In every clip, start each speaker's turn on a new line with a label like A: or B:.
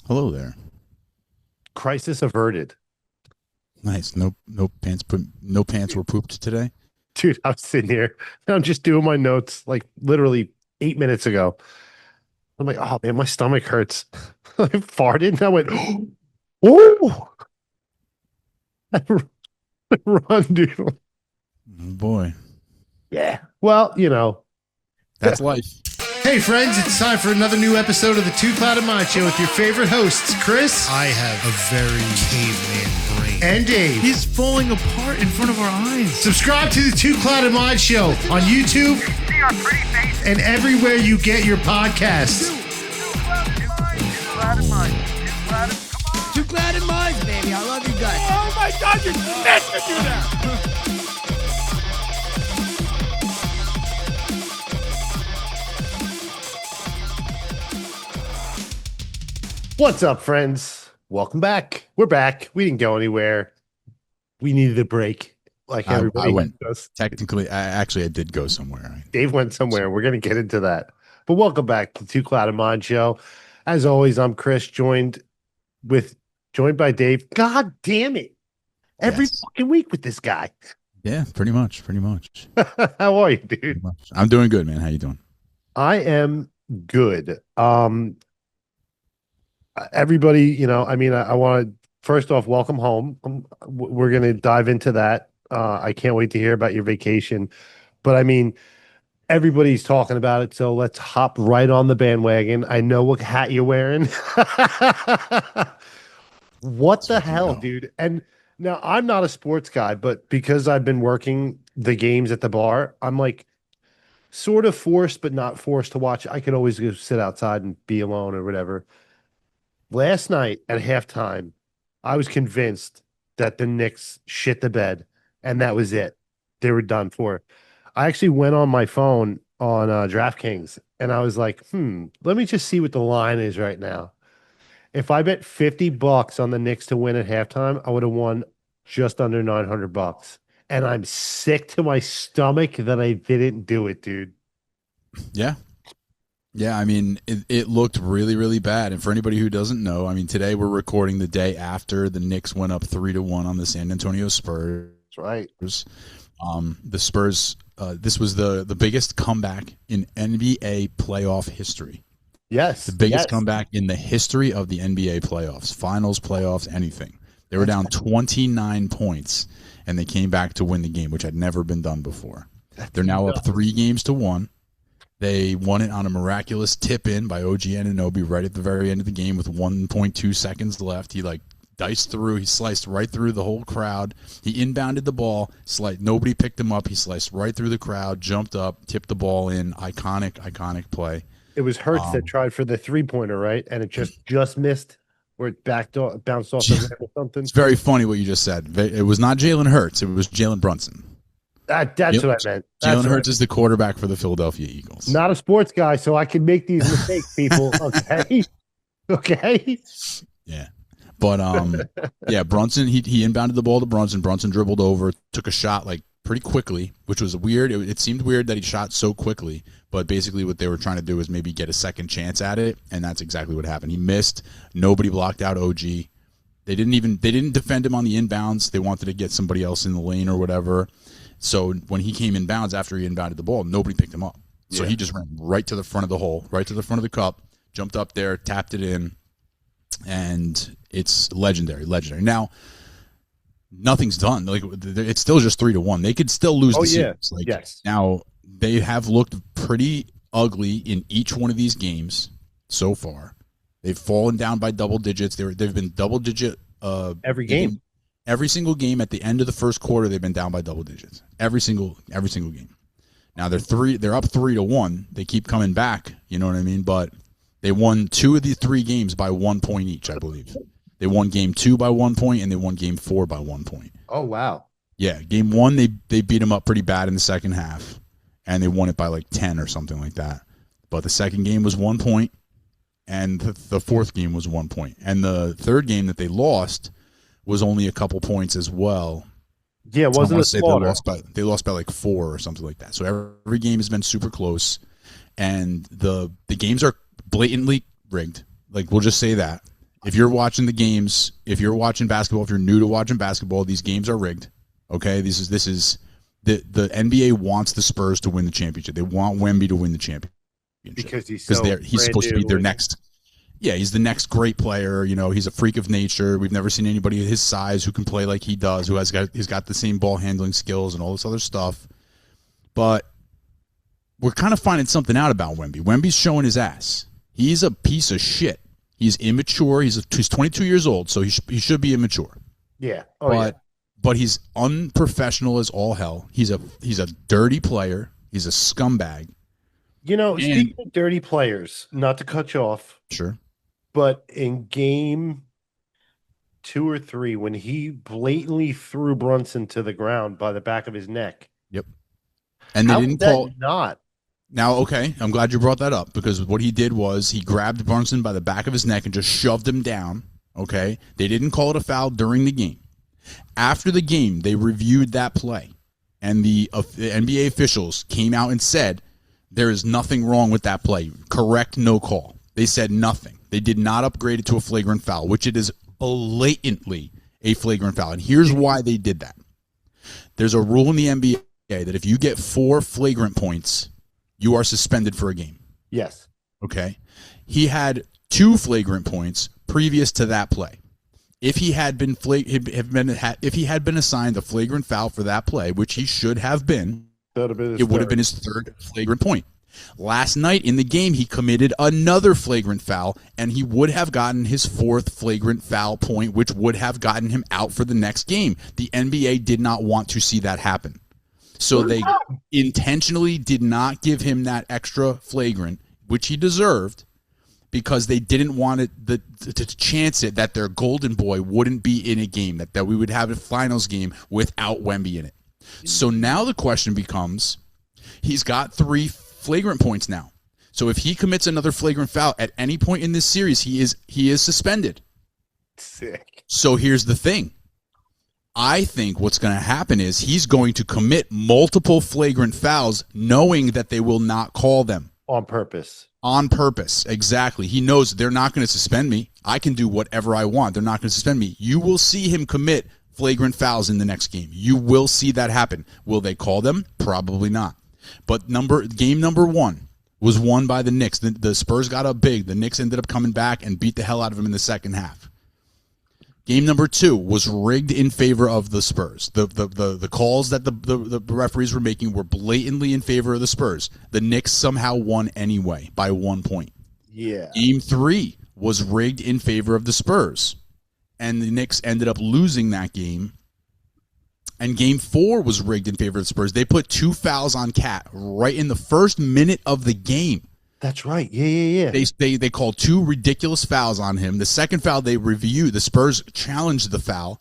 A: Hello there.
B: Crisis averted.
A: Nice. No pants were pooped today.
B: Dude, I was sitting here and I'm just doing my notes like literally 8 minutes ago. I'm like, oh man, my stomach hurts. I farted and I went, oh, run, dude.
A: Oh boy.
B: Yeah. Well,
A: That's life.
B: Hey, friends, it's time for another new episode of the Two Clouded Mind Show with your favorite hosts, Chris
C: I have a very caveman brain.
B: and Dave.
C: He's falling apart in front of our eyes.
B: Subscribe to the Two Clouded Mind Show on YouTube
D: See our pretty faces.
B: and everywhere you get your podcasts.
D: Too clouded mind. Too clouded. Come on.
E: Two Clouded Minds, baby. I love you guys.
D: Oh my God, you're meant to do that.
B: What's up, friends? Welcome back. We're back. We didn't go anywhere. We needed a break, like everybody
A: I went.
B: does.
A: Technically, I did go somewhere.
B: Dave went somewhere. We're going to get into that. But welcome back to the Two Clouded Mind Show. As always, I'm Chris, joined by Dave. God damn it. Every
A: Yes.
B: fucking week with this guy.
A: Yeah, pretty much.
B: How are you, dude?
A: I'm doing good, man. How you doing?
B: I am good. Everybody, I want to first off welcome home. We're going to dive into that. I can't wait to hear about your vacation. But I mean, everybody's talking about it, so let's hop right on the bandwagon. I know what hat you're wearing. What the hell, dude? And now I'm not a sports guy, but because I've been working the games at the bar, I'm like sort of forced, but not forced to watch. I could always go sit outside and be alone or whatever. Last night at halftime, I was convinced that the Knicks shit the bed, and that was it. They were done for. I actually went on my phone on DraftKings, and I was like, let me just see what the line is right now. If I bet $50 on the Knicks to win at halftime, I would have won just under $900. And I'm sick to my stomach that I didn't do it, dude.
A: Yeah. Yeah, I mean, it looked really, really bad. And for anybody who doesn't know, I mean, today we're recording the day after the Knicks went up 3-1 on the San Antonio Spurs.
B: That's right.
A: The Spurs, this was the biggest comeback in NBA playoff history.
B: Yes.
A: The biggest
B: yes.
A: comeback in the history of the NBA playoffs, finals, playoffs, anything. They were down 29 points, and they came back to win the game, which had never been done before. They're now up 3-1. They won it on a miraculous tip-in by OG Anunoby right at the very end of the game with 1.2 seconds left. He diced through. He sliced right through the whole crowd. He inbounded the ball. Nobody picked him up. He sliced right through the crowd, jumped up, tipped the ball in. Iconic play.
B: It was Hurts that tried for the three-pointer, right? And it just missed, or it bounced off the rim or something.
A: It's very funny what you just said. It was not Jalen Hurts. It was Jalen Brunson.
B: That's
A: Yep.
B: what I meant.
A: Jalen Hurts is the quarterback for the Philadelphia Eagles.
B: Not a sports guy, so I can make these mistakes, people. Okay. Okay.
A: Yeah. But yeah, Brunson, he inbounded the ball to Brunson. Brunson dribbled over, took a shot pretty quickly, which was weird. It seemed weird that he shot so quickly, but basically what they were trying to do was maybe get a second chance at it, and that's exactly what happened. He missed. Nobody blocked out OG. They didn't defend him on the inbounds. They wanted to get somebody else in the lane or whatever. So when he came inbounds after he inbounded the ball, nobody picked him up. So he just ran right to the front of the hole, right to the front of the cup, jumped up there, tapped it in, and it's legendary. Now, nothing's done. It's still just 3-1. They could still lose the series.
B: Yes.
A: Now, they have looked pretty ugly in each one of these games so far. They've fallen down by double digits. They've been double digit
B: Every game.
A: Every single game at the end of the first quarter, they've been down by double digits. Every single game. Now they're up 3-1. They keep coming back. You know what I mean? But they won 2 of the 3 games by 1 point each, I believe. They won game 2 by 1 point, and they won game 4 by 1 point.
B: Oh, wow.
A: Yeah, game 1 they beat them up pretty bad in the second half, and they won it by 10 or something like that. But the second game was 1 point, and the fourth game was 1 point, and the third game that they lost was only a couple points as well.
B: Yeah, wasn't it?
A: They lost by 4 or something like that. So every game has been super close, and the games are blatantly rigged. We'll just say that. If you're watching the games, if you're watching basketball, if you're new to watching basketball, these games are rigged. Okay, this is the NBA wants the Spurs to win the championship. They want Wemby to win the championship
B: Because he's
A: supposed to be their next. Yeah, he's the next great player. You know, he's a freak of nature. We've never seen anybody his size who can play like he does, he's got the same ball handling skills and all this other stuff. But we're kind of finding something out about Wemby. Wemby's showing his ass. He's a piece of shit. He's immature. He's 22 years old, so he should be immature.
B: Yeah.
A: But he's unprofessional as all hell. He's a dirty player. He's a scumbag.
B: You know, speaking of dirty players, not to cut you off.
A: Sure.
B: But in game 2 or 3, when he blatantly threw Brunson to the ground by the back of his neck.
A: Yep. And they didn't call.
B: Not.
A: Now, okay, I'm glad you brought that up because what he did was he grabbed Brunson by the back of his neck and just shoved him down. Okay. They didn't call it a foul during the game. After the game, they reviewed that play, and the NBA officials came out and said there is nothing wrong with that play. Correct, no call. They said nothing. They did not upgrade it to a flagrant foul, which it is blatantly a flagrant foul. And here's why they did that. There's a rule in the NBA that if you get 4 flagrant points, you are suspended for a game.
B: Yes.
A: Okay. He had 2 flagrant points previous to that play. If he had been if he had been assigned a flagrant foul for that play, which he should have been, it would have been his 3rd flagrant point. Last night in the game, he committed another flagrant foul, and he would have gotten his 4th flagrant foul point, which would have gotten him out for the next game. The NBA did not want to see that happen. So they intentionally did not give him that extra flagrant, which he deserved, because they didn't want it to chance it that their golden boy wouldn't be in a game, that we would have a finals game without Wemby in it. So now the question becomes, he's got 3 flagrant points now. So if he commits another flagrant foul at any point in this series, he is suspended.
B: Sick.
A: So here's the thing. I think what's going to happen is he's going to commit multiple flagrant fouls knowing that they will not call them.
B: On purpose.
A: On purpose, exactly. He knows they're not going to suspend me. I can do whatever I want. They're not going to suspend me. You will see him commit flagrant fouls in the next game. You will see that happen. Will they call them? Probably not. But game number 1 was won by the Knicks. The Spurs got up big. The Knicks ended up coming back and beat the hell out of them in the second half. Game number 2 was rigged in favor of the Spurs. The calls that the referees were making were blatantly in favor of the Spurs. The Knicks somehow won anyway by 1 point.
B: Yeah.
A: Game 3 was rigged in favor of the Spurs, and the Knicks ended up losing that game. And game 4 was rigged in favor of the Spurs. They put 2 fouls on Cat right in the first minute of the game.
B: That's right. Yeah.
A: They called 2 ridiculous fouls on him. The second foul they reviewed, the Spurs challenged the foul,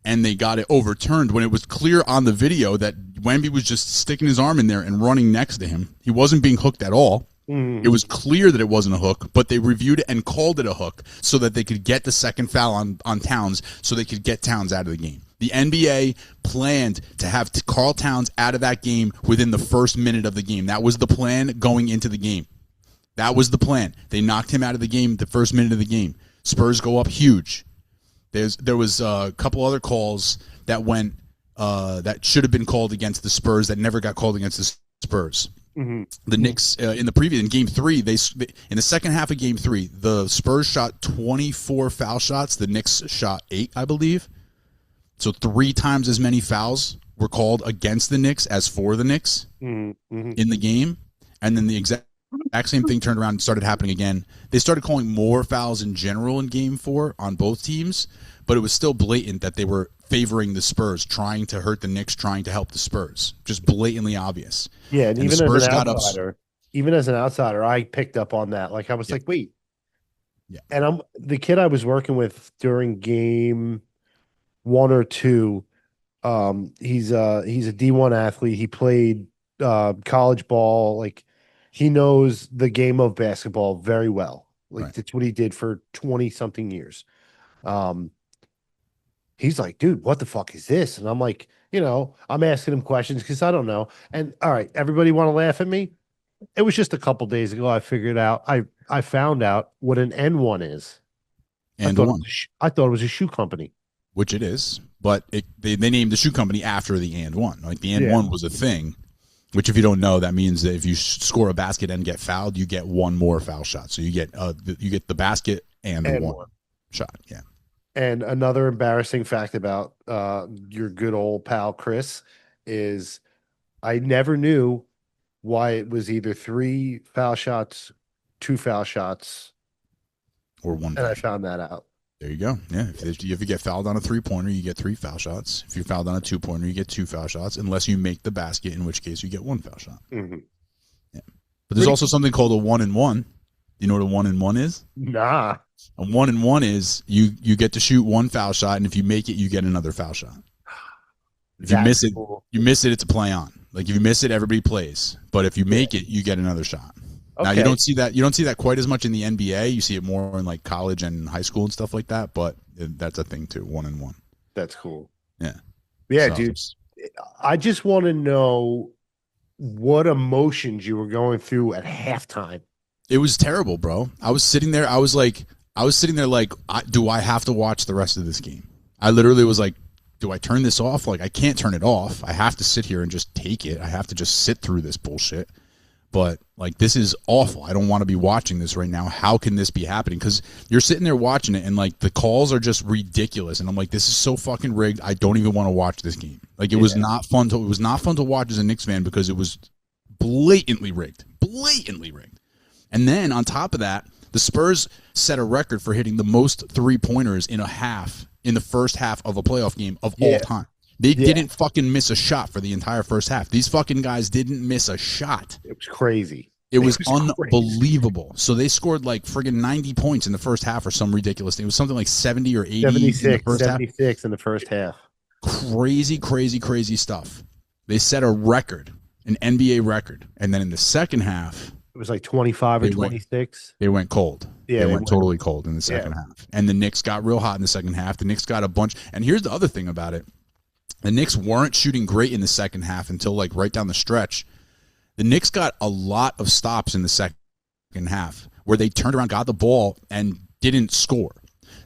A: and they got it overturned when it was clear on the video that Wemby was just sticking his arm in there and running next to him. He wasn't being hooked at all. It was clear that it wasn't a hook, but they reviewed it and called it a hook so that they could get the second foul on Towns so they could get Towns out of the game. The NBA planned to have Karl Towns out of that game within the first minute of the game. That was the plan going into the game. That was the plan. They knocked him out of the game the first minute of the game. Spurs go up huge. There was a couple other calls that went that should have been called against the Spurs that never got called against the Spurs. Mm-hmm. The Knicks in game 3, in the second half of game 3, the Spurs shot 24 foul shots. The Knicks shot 8, I believe. So 3 times as many fouls were called against the Knicks as for the Knicks in the game. And then the exact same thing turned around and started happening again. They started calling more fouls in general in game 4 on both teams, but it was still blatant that they were favoring the Spurs, trying to hurt the Knicks, trying to help the Spurs. Just blatantly obvious.
B: Yeah, and even as an outsider, I picked up on that. Like I was like, wait. Yeah. And the kid I was working with during game 1 or 2. He's a D1 athlete. He played college ball. Like he knows the game of basketball very well. Like that's what he did for 20 something years. He's like, dude, what the fuck is this? And I'm like, I'm asking him questions because I don't know. And all right, everybody want to laugh at me? It was just a couple days ago I figured out, I found out what an N1 is.
A: And one,
B: I thought it was a shoe company.
A: which it is, but they named the shoe company after the and one. Like the and one was a thing, which if you don't know, that means that if you score a basket and get fouled, you get one more foul shot. So you get the basket and the one shot. Yeah.
B: And another embarrassing fact about your good old pal Chris is I never knew why it was either 3 foul shots, 2 foul shots,
A: Or one.
B: and I found that out.
A: There you go. Yeah. If you get fouled on a 3-pointer, you get 3 foul shots. If you're fouled on a 2-pointer, you get 2 foul shots, unless you make the basket, in which case you get 1 foul shot.
B: Mm-hmm.
A: Yeah. But there's also something called a 1-and-1. You know what a 1-and-1 is?
B: Nah.
A: A 1-and-1 is you get to shoot 1 foul shot, and if you make it, you get another foul shot. If you miss it, you miss it, it's a play on. Like if you miss it, everybody plays. But if you make it, you get another shot. Okay. Now you don't see that quite as much in the NBA. You see it more in like college and high school and stuff like that. But that's a thing too. 1-and-1.
B: That's cool.
A: Yeah.
B: Yeah,
A: so,
B: dude. I just want to know what emotions you were going through at halftime.
A: It was terrible, bro. I was sitting there. I was sitting there like, do I have to watch the rest of this game? I literally was like, do I turn this off? Like, I can't turn it off. I have to sit here and just take it. I have to just sit through this bullshit. But, like, this is awful. I don't want to be watching this right now. How can this be happening? Because you're sitting there watching it, and, like, the calls are just ridiculous. And I'm like, this is so fucking rigged. I don't even want to watch this game. Like, it was not fun to watch as a Knicks fan because it was blatantly rigged. Blatantly rigged. And then, on top of that, the Spurs set a record for hitting the most 3-pointers in the first half of a playoff game of all time. They didn't fucking miss a shot for the entire first half. These fucking guys didn't miss a shot.
B: It was crazy.
A: It was unbelievable. Crazy. So they scored like friggin' 90 points in the first half or some ridiculous thing. It was something like 70 or 80
B: 76,
A: in the first
B: 76 in the first half.
A: Crazy, crazy, crazy stuff. They set a record, an NBA record. And then in the second half,
B: it was like 25 or 26.
A: They went cold.
B: Yeah,
A: they went totally cold in the second half. And the Knicks got real hot in the second half. The Knicks got a bunch. And here's the other thing about it. The Knicks weren't shooting great in the second half until like right down the stretch. The Knicks got a lot of stops in the second half where they turned around, got the ball, and didn't score.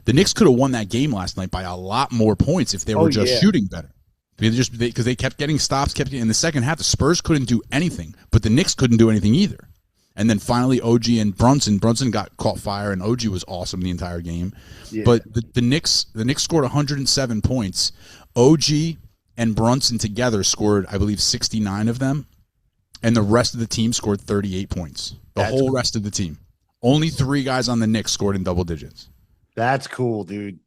A: The Knicks could have won that game last night by a lot more points if they were just shooting better. Because they kept getting stops, in the second half. The Spurs couldn't do anything, but the Knicks couldn't do anything either. And then finally, OG and Brunson got caught fire, and OG was awesome the entire game. Yeah. But the Knicks scored 107 points. OG and Brunson together scored, I believe, 69 of them, and the rest of the team scored 38 points. The whole rest of the team. Only 3 guys on the Knicks scored in double digits.
B: That's cool, dude.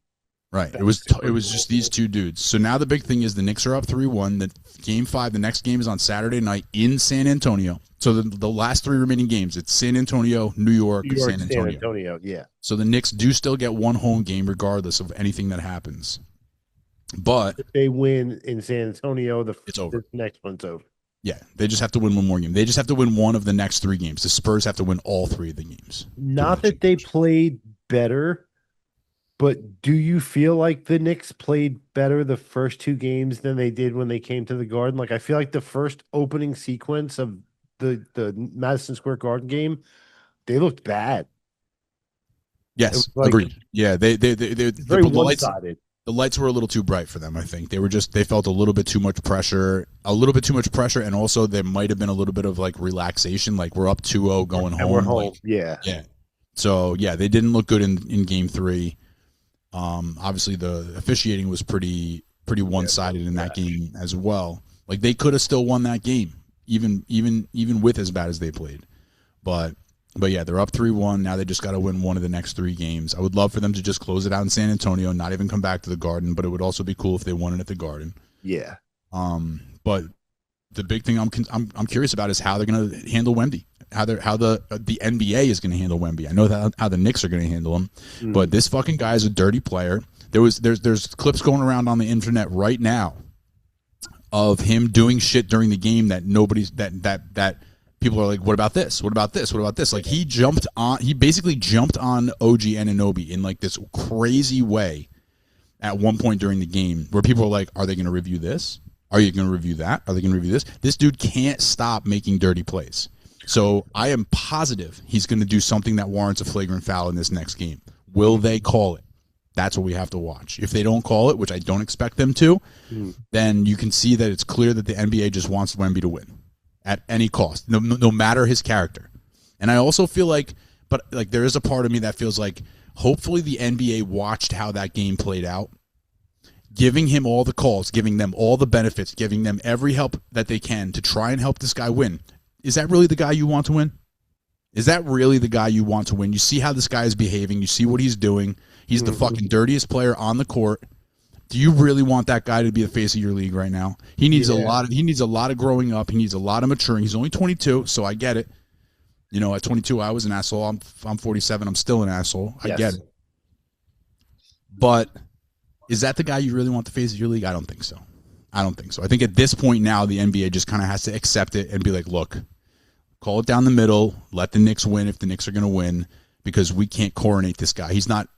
A: Right. It was just these 2 dudes. So now the big thing is the Knicks are up 3-1. The game 5, the next game is on Saturday night in San Antonio. So the last 3 remaining games, it's San Antonio, New York, San Antonio.
B: Yeah.
A: So the Knicks do still get 1 home game regardless of anything that happens. But
B: if they win in San Antonio,
A: it's over.
B: The next one's over.
A: Yeah, they just have to win 1 more game. They just have to win 1 of the next 3 games. The Spurs have to win all 3 of the games.
B: Not that they played better, but do you feel like the Knicks played better the first 2 games than they did when they came to the Garden? Like, I feel like the first opening sequence of the Madison Square Garden game, they looked bad.
A: Yes, agreed. Yeah, they
B: very one-sided.
A: The lights were a little too bright for them, I think. They felt a little bit too much pressure, and also there might have been a little bit of like relaxation, like we're up 2-0 going home.
B: We're home.
A: Like,
B: yeah.
A: So yeah, they didn't look good in game 3. Obviously the officiating was pretty one-sided in that game as well. Like they could have still won that game, even with as bad as they played. But yeah, they're up 3-1. Now they just got to win 1 of the next 3 games. I would love for them to just close it out in San Antonio, not even come back to the Garden, but it would also be cool if they won it at the Garden.
B: Yeah.
A: But the big thing I'm curious about is how they're going to handle Wemby. How the NBA is going to handle Wemby. I know how the Knicks are going to handle him, but this fucking guy is a dirty player. There's clips going around on the internet right now of him doing shit during the game that people are like, what about this? What about this? What about this? Like he basically jumped on OG Anunoby in like this crazy way at one point during the game where people are like, are they going to review this? Are you going to review that? Are they going to review this? This dude can't stop making dirty plays. So I am positive he's going to do something that warrants a flagrant foul in this next game. Will they call it? That's what we have to watch. If they don't call it, which I don't expect them to, then you can see that it's clear that the NBA just wants Wemby to win at any cost, no matter his character. And I also feel like, there is a part of me that feels like hopefully the NBA watched how that game played out, giving him all the calls, giving them all the benefits, giving them every help that they can to try and help this guy win. Is that really the guy you want to win? Is that really the guy you want to win? You see how this guy is behaving. You see what he's doing. He's the fucking dirtiest player on the court. Do you really want that guy to be the face of your league right now? He needs a lot of growing up. He needs a lot of maturing. He's only 22, so I get it. You know, at 22, I was an asshole. I'm 47. I'm still an asshole. I get it. But is that the guy you really want the face of your league? I don't think so. I think at this point now, the NBA just kind of has to accept it and be like, look, call it down the middle. Let the Knicks win if the Knicks are going to win, because we can't coronate this guy. He hasn't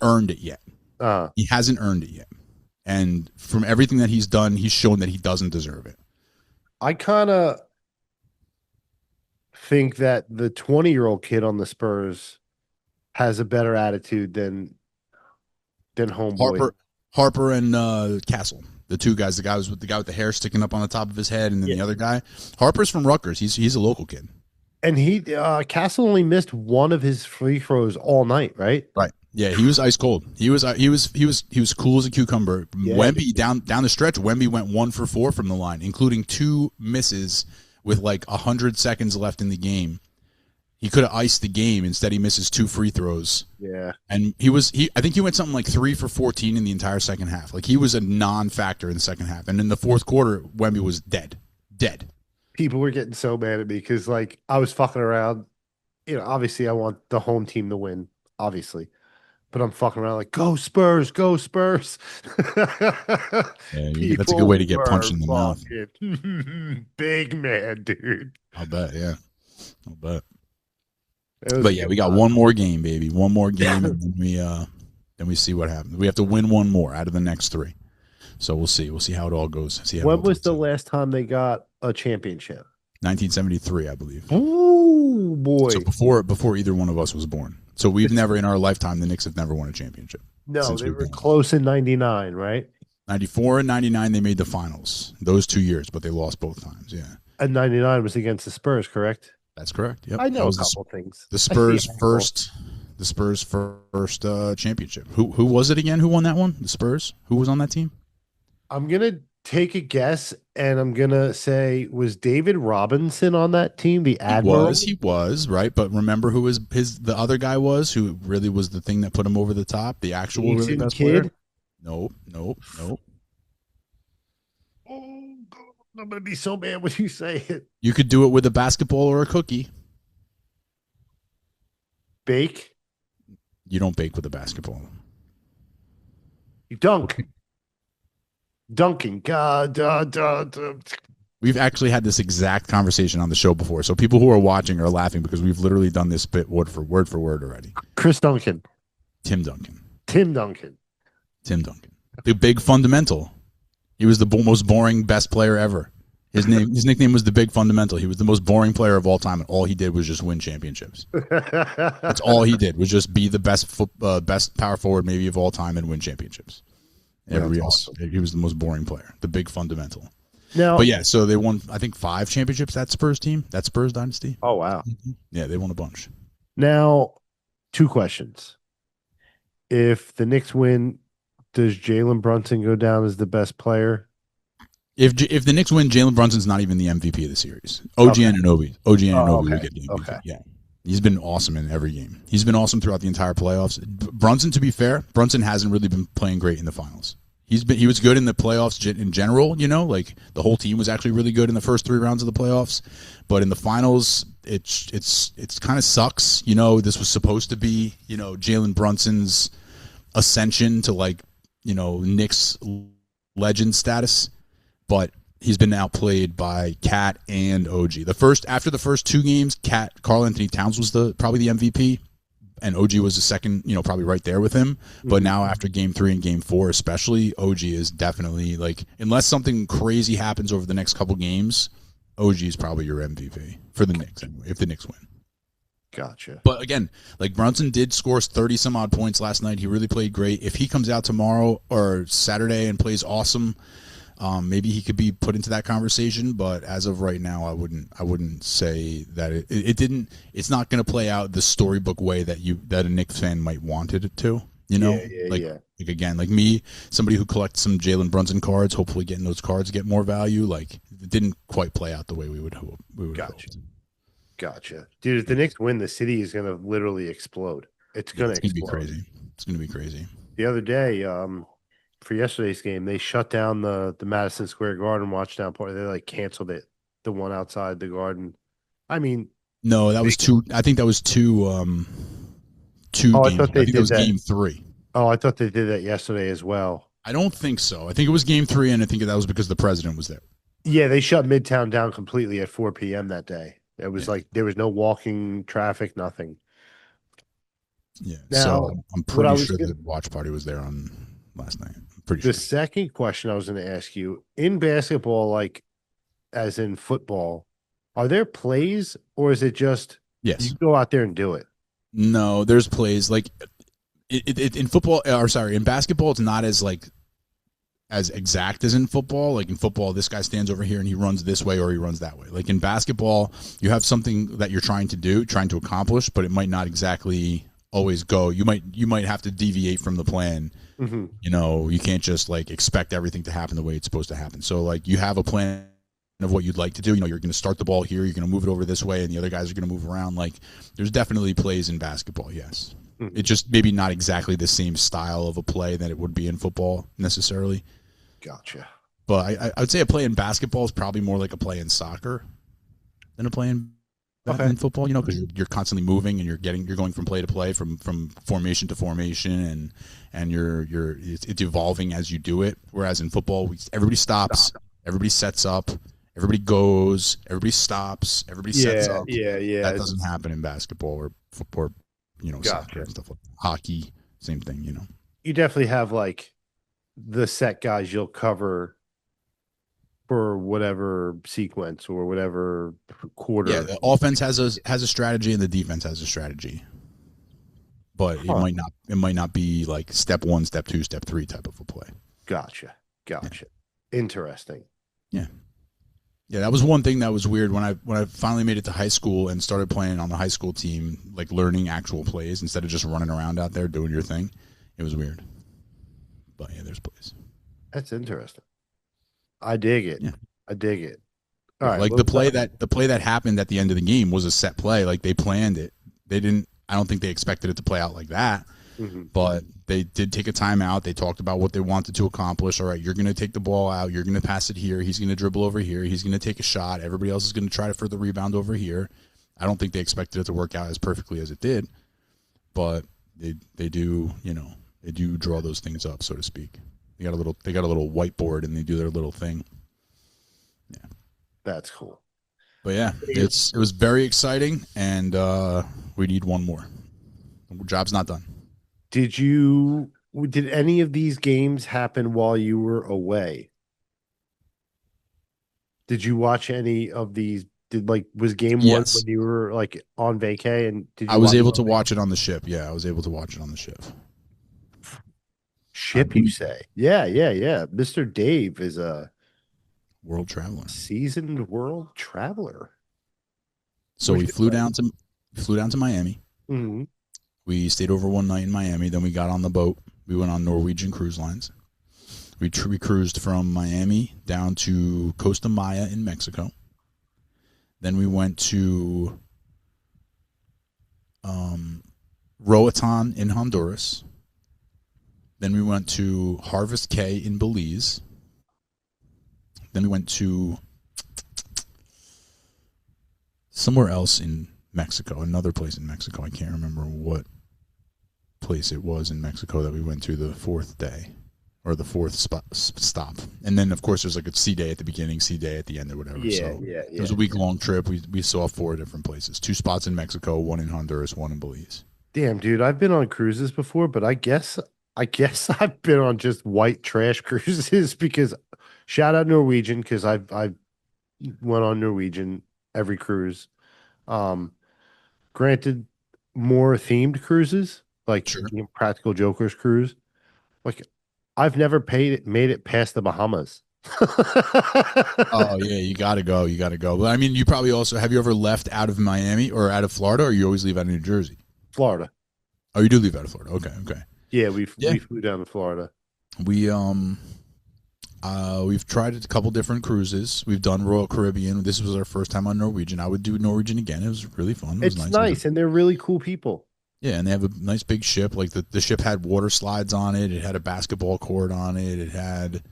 A: earned it yet. He hasn't earned it yet. And from everything that he's done, he's shown that he doesn't deserve it.
B: I kind of think that the 20-year-old kid on the Spurs has a better attitude than homeboy.
A: Harper and Castle, the two guys. The guy with the hair sticking up on the top of his head, and then the other guy. Harper's from Rutgers. He's a local kid. And
B: Castle only missed one of his free throws all night, right?
A: Right. Yeah, he was ice cold. He was cool as a cucumber. Yeah. Wemby down the stretch, Wemby went 1 for 4 from the line, including 2 misses with like 100 seconds left in the game. He could have iced the game. Instead, he misses 2 free throws.
B: Yeah.
A: And I think he went something like 3 for 14 in the entire second half. Like, he was a non-factor in the second half. And in the fourth quarter, Wemby was dead.
B: People were getting so mad at me because, like, I was fucking around. You know, obviously I want the home team to win, obviously. But I'm fucking around like, go Spurs, go Spurs.
A: Yeah, that's a good way to get punched in the mouth.
B: Big man, dude.
A: I'll bet, yeah. But yeah, we got one more game, baby. One more game, and then we see what happens. We have to win one more out of the next 3. So we'll see. We'll see how it all goes.
B: When was the last time they got a championship?
A: 1973, I believe.
B: Oh boy!
A: So before either one of us was born. So we've never, in our lifetime, the Knicks have never won a championship.
B: No, they were close in 99, right?
A: 94 and 99, they made the finals. Those 2 years, but they lost both times. Yeah.
B: And 99 was against the Spurs, correct?
A: That's correct. Yep.
B: I know a couple things.
A: The Spurs first championship. Who was it again? Who won that one? The Spurs. Who was on that team?
B: I'm gonna take a guess, and I'm gonna say, was David Robinson on that team? The Admiral.
A: He was right, but remember who the other guy was, who really was the thing that put him over the top. The actual really best player. Nope. Oh,
B: I'm gonna be so mad when you say it.
A: You could do it with a basketball or a cookie.
B: Bake?
A: You don't bake with a basketball.
B: You dunk. Dunking.
A: We've actually had this exact conversation on the show before, so people who are watching are laughing because we've literally done this bit word for word already.
B: Chris Duncan.
A: Tim Duncan. The big fundamental. He was the most boring best player ever. His nickname was the Big Fundamental. He was the most boring player of all time, and all he did was just win championships. That's all he did, was just be the best power forward maybe of all time and win championships. Everybody else, he was the most boring player, the Big Fundamental. But yeah, so they won, I think, 5 championships, that Spurs team, that Spurs dynasty.
B: Oh, wow.
A: Mm-hmm. Yeah, they won a bunch.
B: Now, 2 questions. If the Knicks win, does Jalen Brunson go down as the best player?
A: If the Knicks win, Jalen Brunson's not even the MVP of the series. OG Anunoby will get the MVP.
B: Okay.
A: Yeah, he's been awesome in every game. He's been awesome throughout the entire playoffs. Brunson, to be fair, hasn't really been playing great in the finals. He was good in the playoffs in general. You know, like the whole team was actually really good in the first 3 rounds of the playoffs, but in the finals, it's kind of sucks. You know, this was supposed to be, you know, Jalen Brunson's ascension to, like, you know, Knicks legend status, but he's been outplayed by Cat and OG. After the first 2 games, Karl Anthony Towns was probably the MVP, and OG was the second, you know, probably right there with him. But now after game 3 and game 4 especially, OG is definitely, like, unless something crazy happens over the next couple games, OG is probably your MVP for the Knicks anyway, if the Knicks win.
B: Gotcha.
A: But again, like Brunson did score 30 some odd points last night. He really played great. If he comes out tomorrow or Saturday and plays awesome, maybe he could be put into that conversation. But as of right now, I wouldn't say that it didn't. It's not going to play out the storybook way that a Knicks fan might want it to. You know, like again, like me, somebody who collects some Jalen Brunson cards, hopefully getting those cards get more value. Like it didn't quite play out the way we would hope.
B: Gotcha. Dude, if the Knicks win, the city is going to literally explode. It's going to
A: be crazy. It's going to be crazy.
B: The other day, for yesterday's game, they shut down the Madison Square Garden watch down party. They like canceled it, the one outside the Garden. I mean,
A: no, that was two. I think that was two. Two games. I think it was game 3.
B: Oh, I thought they did that yesterday as well.
A: I don't think so. I think it was game 3, and I think that was because the president was there.
B: Yeah, they shut Midtown down completely at 4 p.m. that day. It was like there was no walking traffic, nothing.
A: Yeah. Now, so I'm pretty sure the watch party was there on last night. I'm pretty sure.
B: The second question I was going to ask you, in basketball, like as in football, are there plays or is it just you go out there and do it?
A: No, there's plays. Like in football, in basketball, it's not as like as exact as in football. Like in football, this guy stands over here and he runs this way or he runs that way. Like in basketball, you have something that you're trying to accomplish, but it might not exactly always go. You might have to deviate from the plan.
B: Mm-hmm.
A: You know, you can't just like expect everything to happen the way it's supposed to happen. So like you have a plan of what you'd like to do. You know, you're going to start the ball here, you're going to move it over this way, and the other guys are going to move around. Like there's definitely plays in basketball, yes. Mm-hmm. It's just maybe not exactly the same style of a play that it would be in football necessarily.
B: Gotcha.
A: But I would say a play in basketball is probably more like a play in soccer than a play in football, you know, because you're constantly moving and you're going from play to play, from formation to formation, and it's evolving as you do it. Whereas in football, everybody stops, everybody sets up, everybody goes, everybody stops, everybody sets up.
B: Yeah.
A: That doesn't happen in basketball or football, you know, soccer and stuff like that. Hockey, same thing, you know.
B: You definitely have like the set guys you'll cover for whatever sequence or whatever quarter.
A: Yeah, the offense has a strategy and the defense has a strategy. But it might not be like step 1, step 2, step 3 type of a play.
B: Gotcha. Yeah. Interesting.
A: Yeah. Yeah, that was one thing that was weird when I finally made it to high school and started playing on the high school team, like learning actual plays instead of just running around out there doing your thing. It was weird. But yeah, there's plays.
B: That's interesting. I dig it.
A: Yeah.
B: I dig it. All right.
A: Like the play that happened at the end of the game was a set play. Like they planned it. I don't think they expected it to play out like that.
B: Mm-hmm.
A: But they did take a timeout. They talked about what they wanted to accomplish. All right, you're going to take the ball out. You're going to pass it here. He's going to dribble over here. He's going to take a shot. Everybody else is going to try to for the rebound over here. I don't think they expected it to work out as perfectly as it did. But they do, you know, they do draw those things up, so to speak. They got a little whiteboard and they do their little thing. Yeah.
B: That's cool.
A: But yeah, it was very exciting, and we need one more. The job's not done.
B: Did any of these games happen while you were away? Did you watch any of these? Was game 1 when you were like on vacay? And
A: I was able to watch it on the ship. Yeah, I was able to watch it on the ship.
B: Ship, you say? Yeah. Mr. Dave is a
A: world traveler,
B: seasoned world traveler.
A: So we flew down to Miami.
B: Mm-hmm.
A: We stayed over one night in Miami. Then we got on the boat. We went on Norwegian Cruise Lines. We cruised from Miami down to Costa Maya in Mexico. Then we went to Roatan in Honduras. Then we went to Harvest Cay in Belize. Then we went to somewhere else in Mexico, another place in Mexico. I can't remember what place it was in Mexico that we went to the 4th day or the 4th stop. And then, of course, there's like a sea day at the beginning, sea day at the end or whatever.
B: Yeah.
A: It was a week-long trip. We saw 4 different places, 2 spots in Mexico, 1 in Honduras, 1 in Belize.
B: Damn, dude, I've been on cruises before, but I guess I've been on just white trash cruises because shout out Norwegian because I've went on Norwegian every cruise. granted, more themed cruises like
A: Sure.
B: Practical Jokers cruise. Like, I've never made it past the Bahamas.
A: Oh yeah, you gotta go. You gotta go. But I mean, you probably also have you ever left out of Miami or out of Florida, or you always leave out of New Jersey?
B: Florida.
A: Oh, you do leave out of Florida. Okay, okay.
B: Yeah,
A: Yeah.
B: we flew down to Florida.
A: We've tried a couple different cruises. We've done Royal Caribbean. This was our first time on Norwegian. I would do Norwegian again. It was really fun. It was
B: It's nice, and they're really cool people.
A: Yeah, and they have a nice big ship. Like the ship had water slides on it. It had a basketball court on it. It had,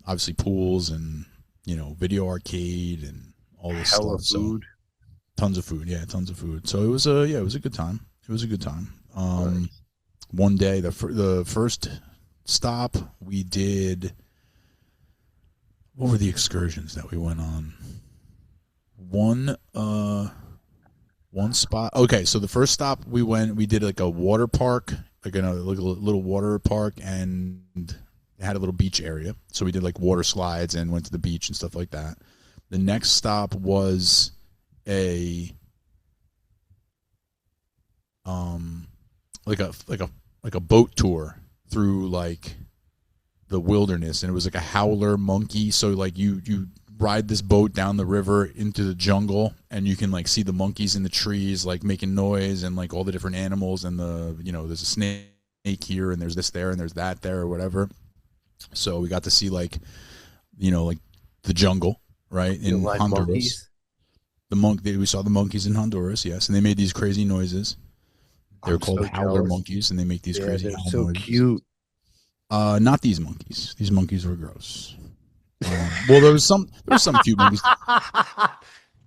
A: obviously pools and video arcade and all this
B: Hella
A: stuff.
B: food.
A: So, tons of food. Yeah, tons of food. So it was a good time. It was a good time.
B: Nice.
A: One day the first stop we did. What were the excursions that we went on? One spot. Okay, so the first stop we did like a water park, like a little water park, and it had a little beach area. So we did like water slides and went to the beach and stuff like that. The next stop was like a boat tour through like the wilderness, and it was like a howler monkey. So like you ride this boat down the river into the jungle, and you can like see the monkeys in the trees like making noise, and like all the different animals, and there's a snake here, and there's this there, and there's that there, or whatever. So we got to see like the jungle, right, in
B: Like
A: Honduras.
B: monkeys.
A: We saw the monkeys in Honduras, yes, and they made these crazy noises. They're
B: I'm
A: called
B: so
A: howler
B: jealous.
A: monkeys, and they make these crazy
B: they're
A: howl
B: so
A: noises.
B: cute.
A: Not these monkeys. These monkeys were gross. Well, there was some cute monkeys.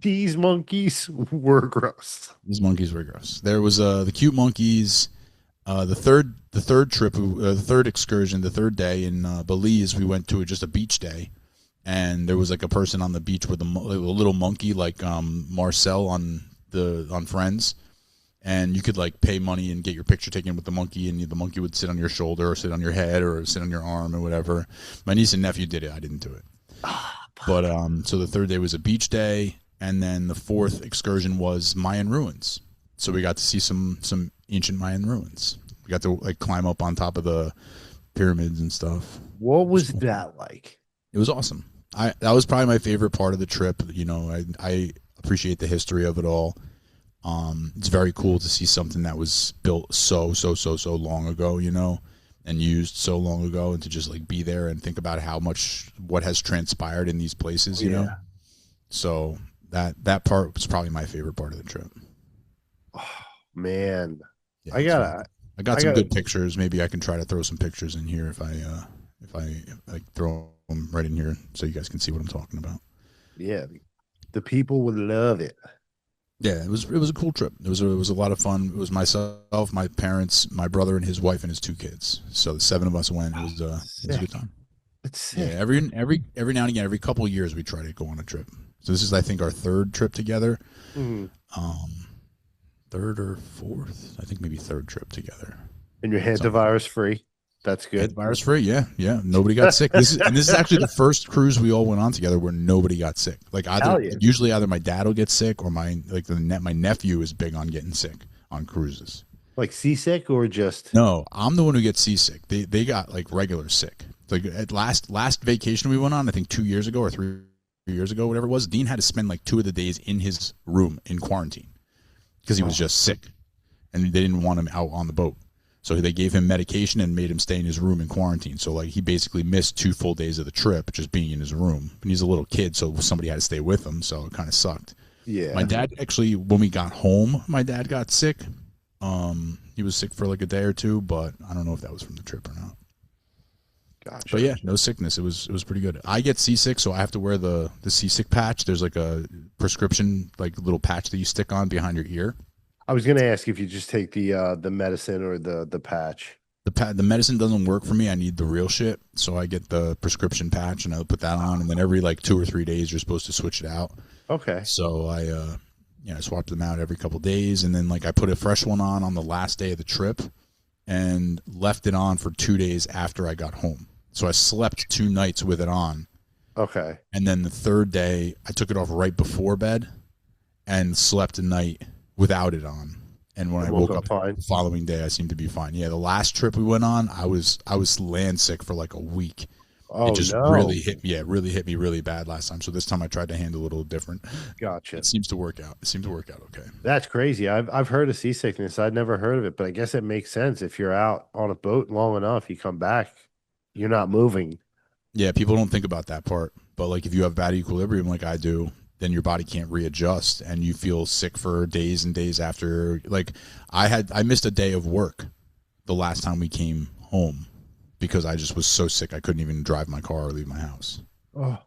B: These monkeys were gross.
A: These monkeys were gross. There was the cute monkeys. The third trip, the third excursion, the third day in Belize, we went to just a beach day, and there was like a person on the beach with a little monkey like Marcel on Friends. And you could like pay money and get your picture taken with the monkey, and the monkey would sit on your shoulder or sit on your head or sit on your arm or whatever. My niece and nephew did it. I didn't do it. But so the third day was a beach day, and then the fourth excursion was Mayan ruins. So we got to see some ancient Mayan ruins. We got to like climb up on top of the pyramids and stuff.
B: What was that like?
A: It was awesome. That was probably my favorite part of the trip. I appreciate the history of it all. It's very cool to see something that was built so long ago, and used so long ago, and to just like be there and think about what has transpired in these places, you know. So that part was probably my favorite part of the trip.
B: Oh, man,
A: Yeah,
B: I
A: got some good pictures. Maybe I can try to throw some pictures in here if I throw them right in here so you guys can see what I'm talking about.
B: Yeah, the people would love it.
A: Yeah, it was a cool trip. It was a lot of fun. It was myself, my parents, my brother, and his wife and his two kids. So the seven of us went. It was a good time.
B: It's sick.
A: Yeah, every now and again, every couple of years, we try to go on a trip. So this is, I think, our third trip together.
B: Mhm.
A: Third or fourth, I think maybe third trip together.
B: And your hantavirus free. That's good.
A: Virus free, yeah. Nobody got sick. This is actually the first cruise we all went on together where nobody got sick. Like usually either my dad will get sick or my nephew is big on getting sick on cruises.
B: Like seasick or just
A: No, I'm the one who gets seasick. They got like regular sick. Like at last vacation we went on, I think 2 years ago or 3 years ago, whatever it was, Dean had to spend like 2 of the days in his room in quarantine because he was just sick, and they didn't want him out on the boat. So they gave him medication and made him stay in his room in quarantine. So like he basically missed 2 full days of the trip just being in his room. And he's a little kid, so somebody had to stay with him. So it kind of sucked.
B: yeah.
A: My dad actually, when we got home, my dad got sick. He was sick for like a day or two, but I don't know if that was from the trip or not.
B: Gotcha.
A: But yeah, no sickness. It was pretty good. I get seasick, so I have to wear the seasick patch. There's like a prescription, like little patch that you stick on behind your ear.
B: I was gonna ask if you just take the medicine or the patch.
A: The medicine doesn't work for me. I need the real shit, so I get the prescription patch and I put that on, and then every like 2 or 3 days you're supposed to switch it out.
B: Okay.
A: So I swapped them out every couple days, and then like I put a fresh one on the last day of the trip, and left it on for 2 days after I got home. So I slept 2 nights with it on,
B: Okay.
A: and then the third day I took it off right before bed, and slept a night without it on. And when I woke up
B: fine.
A: the following day, I seemed to be fine. Yeah, the last trip we went on, I was land sick for like a week.
B: Oh,
A: it just
B: no.
A: really hit me. Yeah, it really hit me really bad last time. So this time I tried to handle it a little different.
B: Gotcha.
A: It seems to work out. Okay.
B: That's crazy. I've heard of seasickness. I'd never heard of it, but I guess it makes sense. If you're out on a boat long enough, you come back, you're not moving.
A: Yeah, people don't think about that part. But like if you have bad equilibrium like I do, then your body can't readjust and you feel sick for days and days after. Like I missed a day of work the last time we came home because I just was so sick I couldn't even drive my car or leave my house.
B: Oh,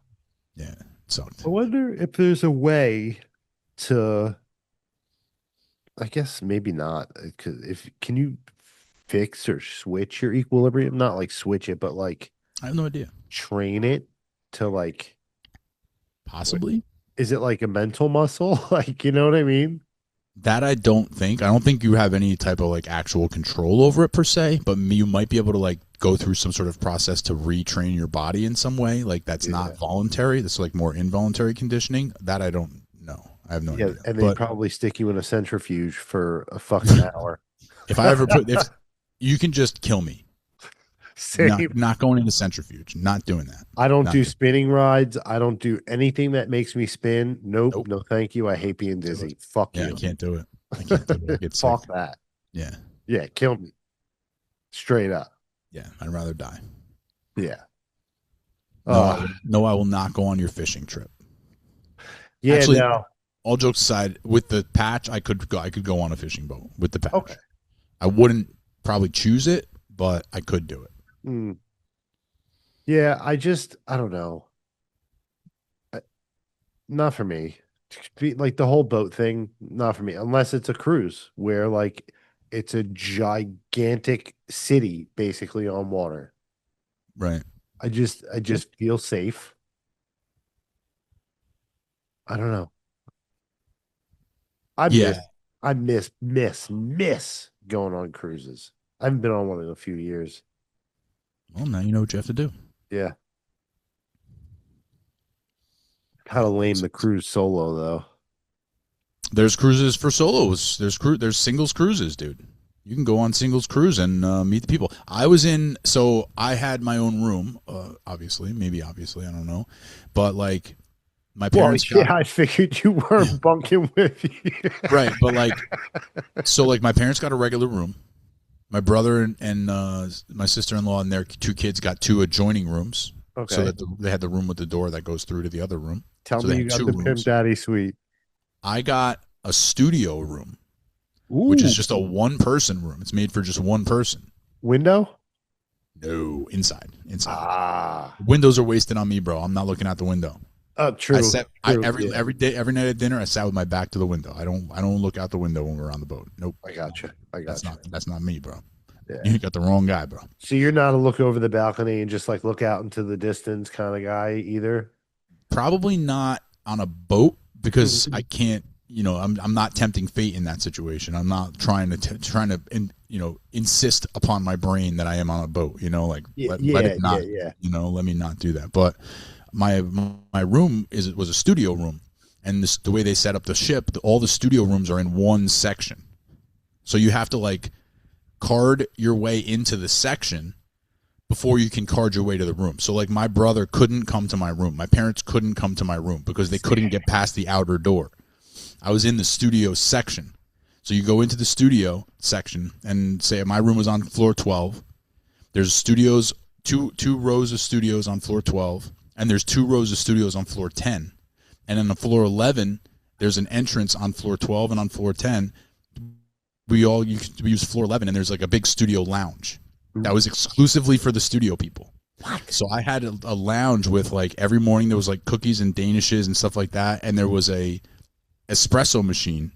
A: yeah, it sucked.
B: I wonder if there's a way to. I guess maybe not. Can you fix or switch your equilibrium? Not like switch it, but like
A: I have no idea.
B: Train it to like
A: possibly.
B: Is it like a mental muscle? Like, you know what I mean?
A: That I don't think. I don't think you have any type of like actual control over it per se, but you might be able to like go through some sort of process to retrain your body in some way. Like that's not voluntary. That's like more involuntary conditioning. That I don't know. I have no idea.
B: And they probably stick you in a centrifuge for a fucking hour.
A: If you can just kill me. Not going into centrifuge. Not doing that.
B: I don't do spinning rides. I don't do anything that makes me spin. Nope. No, thank you. I hate being dizzy. Fuck you.
A: I can't do it. I can't do it. I get
B: Fuck
A: sick.
B: that.
A: Yeah.
B: Yeah, kill me. Straight up.
A: Yeah, I'd rather die.
B: Yeah.
A: No, I will not go on your fishing trip.
B: Yeah,
A: actually,
B: no.
A: All jokes aside, with the patch, I could go on a fishing boat with the patch.
B: Okay.
A: I wouldn't probably choose it, but I could do it.
B: Yeah, I don't know. Not for me. Like the whole boat thing, not for me. Unless it's a cruise where like it's a gigantic city basically on water.
A: Right.
B: I just feel safe. I don't know. I miss going on cruises. I haven't been on one in a few years.
A: Well, now you know what you have to do.
B: Yeah. Kind of lame the cruise solo though.
A: There's cruises for solos. There's singles cruises, dude. You can go on singles cruise and meet the people. I had my own room, obviously, I don't know, but like my parents.
B: Well, I figured you weren't bunking with you.
A: Right, but like my parents got a regular room. My brother and my sister-in-law and their two kids got two adjoining rooms. Okay. So that they had the room with the door that goes through to the other room.
B: Tell me you got the Pimp Daddy suite.
A: I got a studio room, which is just a one-person room. It's made for just one person.
B: Window?
A: No, inside. Windows are wasted on me, bro. I'm not looking out the window.
B: True.
A: Every night at dinner, I sat with my back to the window. I don't look out the window when we're on the boat. Nope.
B: I got you.
A: That's not me, bro.
B: Yeah.
A: You got the wrong guy, bro.
B: So you're not a look over the balcony and just like look out into the distance kind of guy either?
A: Probably not on a boat because I can't. I'm not tempting fate in that situation. I'm not trying to insist upon my brain that I am on a boat. Let it not. Let me not do that. But my room was a studio room, and the way they set up the ship, all the studio rooms are in one section, so you have to like card your way into the section before you can card your way to the room. So like my brother couldn't come to my room, my parents couldn't come to my room because they couldn't get past the outer door. I was in the studio section, so you go into the studio section and say my room was on floor 12. There's studios, two rows of studios on floor 12. And there's 2 rows of studios on floor 10. And on the floor 11, there's an entrance on floor 12 and on floor 10. We use floor 11, and there's like a big studio lounge that was exclusively for the studio people. What? So I had a lounge with like every morning there was like cookies and danishes and stuff like that, and there was a espresso machine.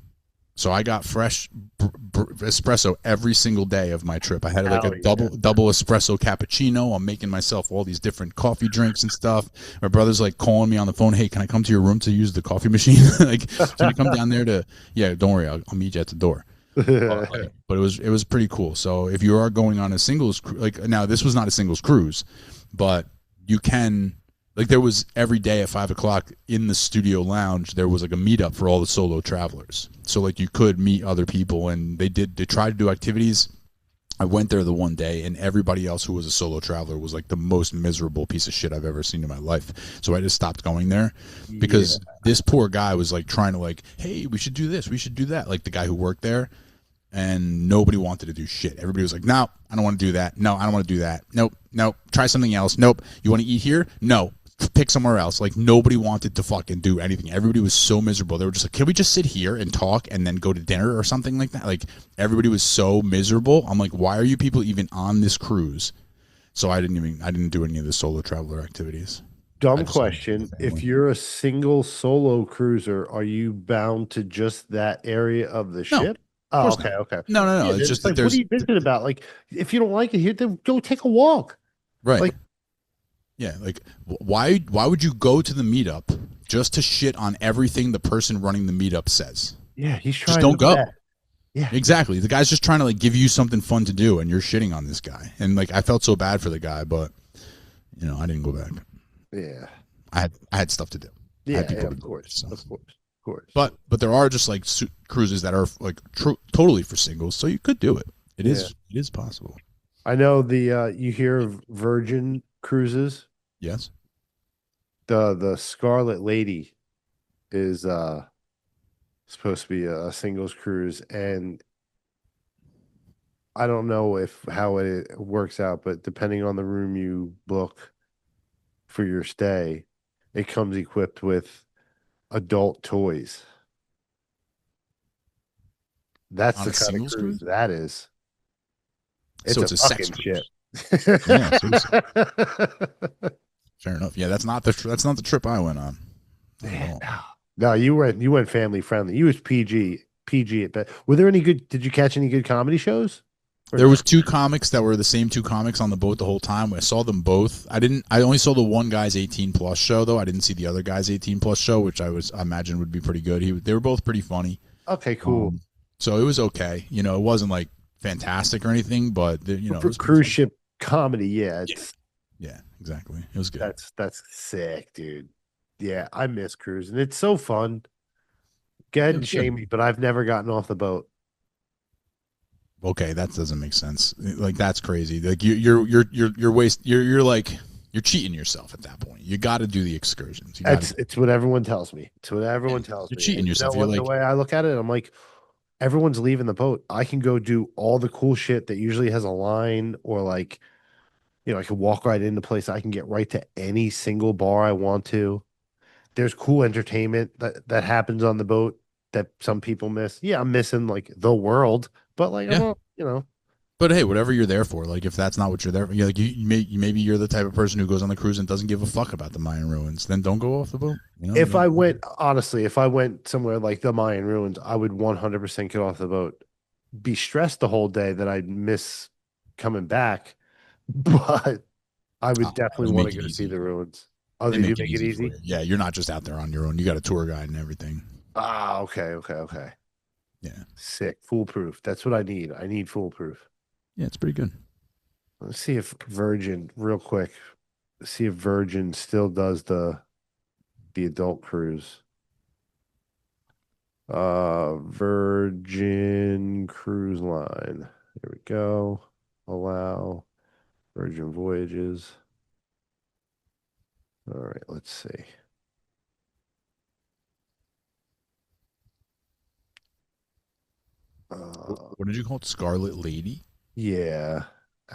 A: So I got fresh espresso every single day of my trip. I had like a double espresso cappuccino. I'm making myself all these different coffee drinks and stuff. My brother's like calling me on the phone. Hey, can I come to your room to use the coffee machine? Like, can you come down there to? Yeah, don't worry. I'll meet you at the door. But it was pretty cool. So if you are going on a singles, now this was not a singles cruise, but you can Like there was every day at 5:00 in the studio lounge, there was like a meetup for all the solo travelers. So like you could meet other people, and they tried to do activities. I went there the one day, and everybody else who was a solo traveler was like the most miserable piece of shit I've ever seen in my life. So I just stopped going there because this poor guy was like trying to like, hey, we should do this, we should do that. Like the guy who worked there, and nobody wanted to do shit. Everybody was like, no, I don't want to do that. No, I don't want to do that. Nope, nope. Try something else. Nope. You want to eat here? No. Pick somewhere else. Like nobody wanted to fucking do anything. Everybody was so miserable. They were just like, can we just sit here and talk and then go to dinner or something like that? Like everybody was so miserable. I'm like, why are you people even on this cruise? So I didn't do any of the solo traveler activities.
B: Dumb question. If you're a single solo cruiser, are you bound to just that area of the ship? Oh,
A: course
B: okay,
A: not.
B: okay.
A: No.
B: Yeah,
A: It's just
B: like,
A: that
B: what are you thinking about? Like, if you don't like it here, then go take a walk.
A: right.
B: like-
A: Yeah, like why would you go to the meetup just to shit on everything the person running the meetup says?
B: Yeah, he's trying.
A: Just don't
B: to
A: go.
B: bet. Yeah,
A: Exactly. The guy's just trying to like give you something fun to do, and you're shitting on this guy. And like I felt so bad for the guy, but I didn't go back.
B: yeah,
A: I had stuff to do. I
B: yeah.
A: had people to
B: Of
A: go
B: course,
A: with, so.
B: of course.
A: But there are just like cruises that are like totally for singles, so you could do it. It is possible.
B: I know the you hear of Virgin Cruises.
A: Yes.
B: The Scarlet Lady is supposed to be a singles cruise, and I don't know how it works out, but depending on the room you book for your stay, it comes equipped with adult toys. That's
A: On
B: the
A: a
B: kind of
A: singles
B: cruise
A: cruise?
B: that is.
A: So it's a sex
B: fucking
A: cruise.
B: shit.
A: Yeah, seriously. Fair enough. Yeah, that's not the trip I went on. Not at all.
B: No, you went family friendly. You was PG at best. Were there any good? Did you catch any good comedy shows?
A: There was two comics that were the same two comics on the boat the whole time. I saw them both. I only saw the one guy's 18 plus show though. I didn't see the other guy's 18 plus show, which I imagine would be pretty good. They were both pretty funny.
B: Okay, cool.
A: So it was okay. It wasn't like fantastic or anything, but it
B: For
A: was
B: cruise ship comedy, yeah,
A: Yeah, exactly. It was good.
B: that's sick, dude. Yeah, I miss cruising. It's so fun. Go ahead and shame me, but I've never gotten off the boat.
A: Okay, that doesn't make sense. Like that's crazy. Like you're like you're cheating yourself at that point. You got to do the excursions.
B: It's what everyone tells me. It's what everyone tells me.
A: You're cheating
B: And
A: yourself.
B: You know
A: You're
B: what,
A: like,
B: the way I look at it, I'm like, everyone's leaving the boat. I can go do all the cool shit that usually has a line, or like, I can walk right into place. I can get right to any single bar I want to. There's cool entertainment that happens on the boat that some people miss. Yeah, I'm missing like the world, but like,
A: Yeah.
B: I'm,
A: But hey, whatever you're there for. Like if that's not what you're there for, maybe you're the type of person who goes on the cruise and doesn't give a fuck about the Mayan ruins. Then don't go off the boat.
B: if I went somewhere like the Mayan ruins, I would 100% get off the boat. Be stressed the whole day that I'd miss coming back, but I would definitely want to go see the ruins. Oh, they do make it easy?
A: for you. Yeah, you're not just out there on your own. You got a tour guide and everything.
B: Ah, okay.
A: Yeah.
B: Sick. Foolproof. That's what I need. I need foolproof.
A: Yeah, it's pretty good.
B: Let's see if Virgin, real quick, see if Virgin still does the adult cruise. Virgin Cruise Line. Here we go. Allow Virgin Voyages. All right, let's see.
A: What did you call it? Scarlet Lady?
B: Yeah,